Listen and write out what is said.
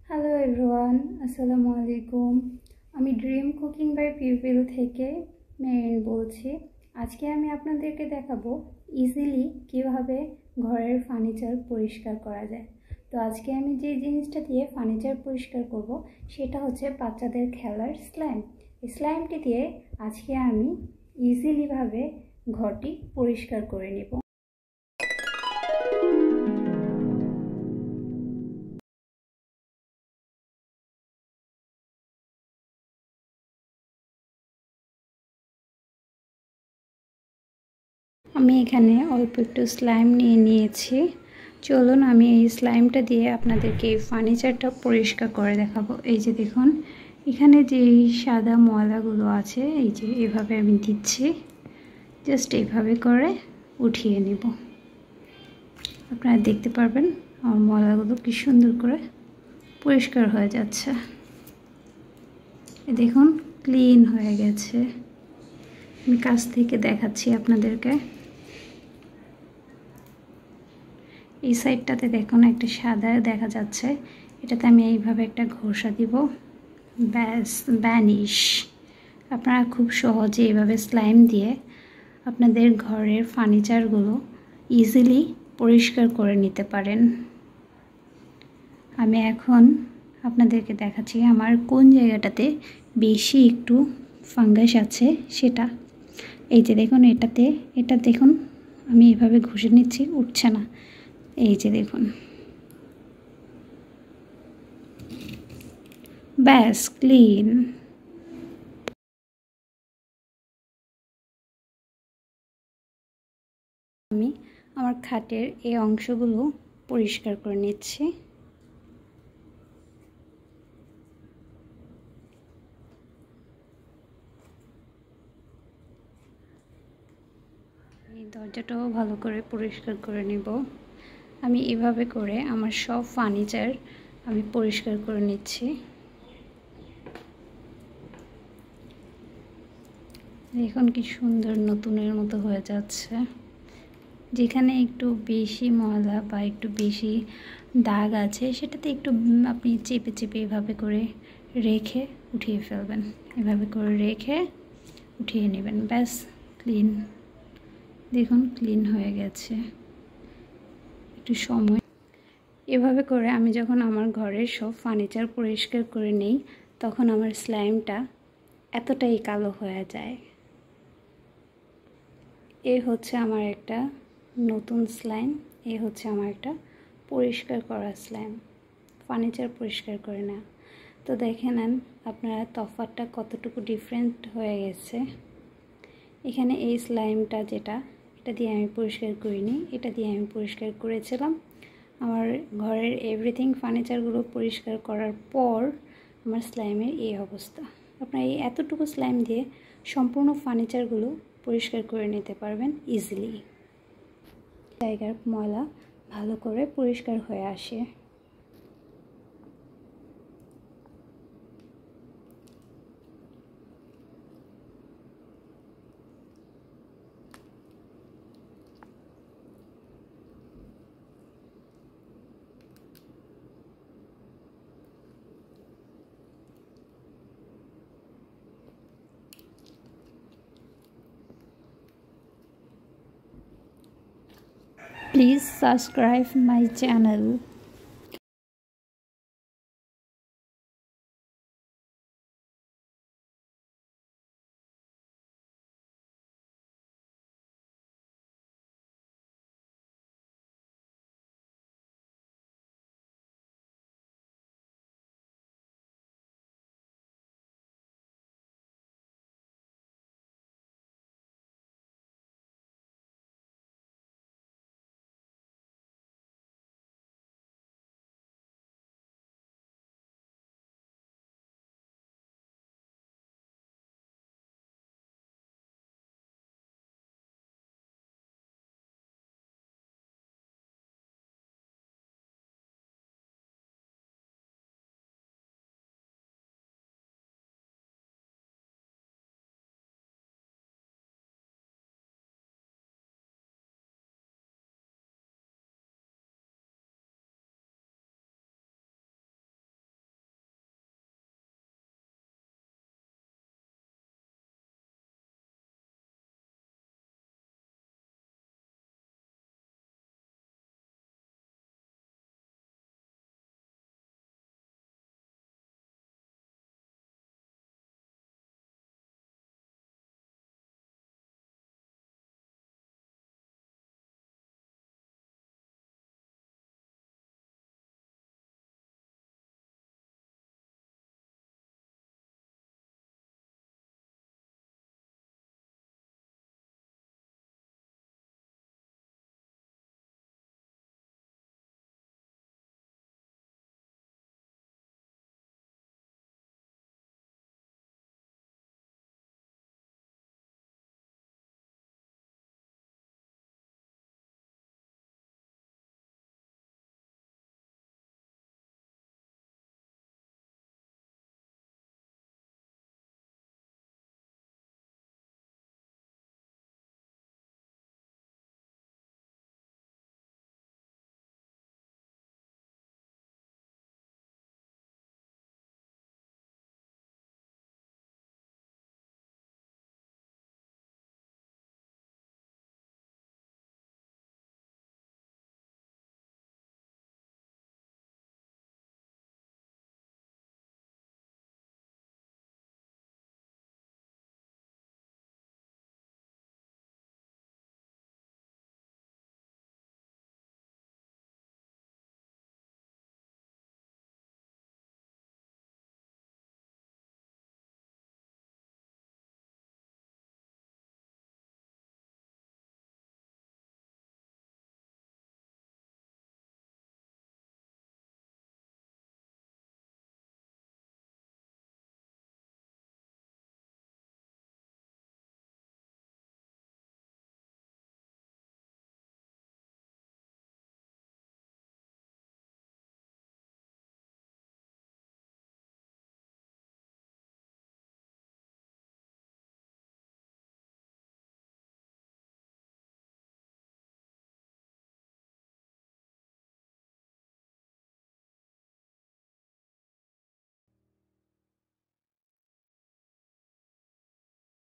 Hello everyone, আসসালামু আলাইকুম। আমি ড্রিম কুকিং বাই পিউপিল থেকে মেরিন বলছি। আজকে আমি আপনাদেরকে দেখাবো ইজিলি কিভাবে ঘরের ফার্নিচার পরিষ্কার করা যায়। তো আজকে আমি যে জিনিসটা দিয়ে ফার্নিচার পরিষ্কার করব সেটা হচ্ছে বাচ্চাদের খেলার স্লাইম। এই স্লাইমটি দিয়ে আজকে আমি ইজিলিভাবে ঘরটি পরিষ্কার করে নেব। আমি এখানে অল্প একটু স্লাইম নিয়ে নিয়েছি। চলুন আমি এই স্লাইমটা দিয়ে আপনাদেরকে এই ফার্নিচারটা পরিষ্কার করে দেখাবো। এই যে দেখুন, এখানে যে সাদা ময়লাগুলো আছে এই যে এভাবে আমি দিচ্ছি, জাস্ট এইভাবে করে উঠিয়ে নেব। আপনারা দেখতে পারবেন আমার ময়লাগুলো কি সুন্দর করে পরিষ্কার হয়ে যাচ্ছে। দেখুন ক্লিন হয়ে গেছে। আমি কাছ থেকে দেখাচ্ছি আপনাদেরকে। এই সাইডটাতে দেখুন একটা সাদা দেখা যাচ্ছে, এটাতে আমি এইভাবে একটা ঘষা দিব, ব্যাস ভ্যানিশ। আপনারা খুব সহজে এইভাবে স্লাইম দিয়ে আপনাদের ঘরের ফার্নিচারগুলো ইজিলি পরিষ্কার করে নিতে পারেন। আমি এখন আপনাদেরকে দেখাচ্ছি আমার কোন জায়গাটাতে বেশি একটু ফাঙ্গাস আছে সেটা। এই যে দেখুন এটা দেখুন আমি এভাবে ঘষে নিচ্ছি, উঠছে না। এই যে দেখুন, ব্যাস ক্লিন। আমি আমার খাটের এই অংশগুলো পরিষ্কার করে নিচ্ছি। এই দরজাটাও ভালো করে পরিষ্কার করে নেব। আমি এভাবে করে আমার সব ফার্নিচার আমি পরিষ্কার করে নিচ্ছি। দেখুন কি সুন্দর নতুনের মতো হয়ে যাচ্ছে। যেখানে একটু বেশি ময়লা বা একটু বেশি দাগ আছে সেটাতে একটু আপনি চেপে চেপে এভাবে করে রেখে উঠিয়ে ফেলবেন। এভাবে করে রেখে উঠিয়ে নেবেন, ব্যাস ক্লিন। দেখুন ক্লিন হয়ে গেছে। একটু সময় এভাবে করে আমি যখন আমার ঘরের সব ফার্নিচার পরিষ্কার করে নেই তখন আমার স্লাইমটা এতটাই কালো হয়ে যায়। এ হচ্ছে আমার একটা নতুন স্লাইম, এ হচ্ছে আমার একটা পরিষ্কার করা স্লাইম, ফার্নিচার পরিষ্কার করে না। তো দেখে নেন আপনারা তফাৎটা কতটুকু ডিফারেন্ট হয়ে গেছে। এখানে এই স্লাইমটা এটা দিয়ে আমি পরিষ্কার করিনি, এটা দিয়ে আমি পরিষ্কার করেছিলাম। আমার ঘরের এভরিথিং ফার্নিচারগুলো পরিষ্কার করার পর আমার স্লাইমের এই অবস্থা। আপনারা এই এতটুকু স্লাইম দিয়ে সম্পূর্ণ ফার্নিচারগুলো পরিষ্কার করে নিতে পারবেন ইজিলি। জায়গার ময়লা ভালো করে পরিষ্কার হয়ে আসে। Please subscribe my channel.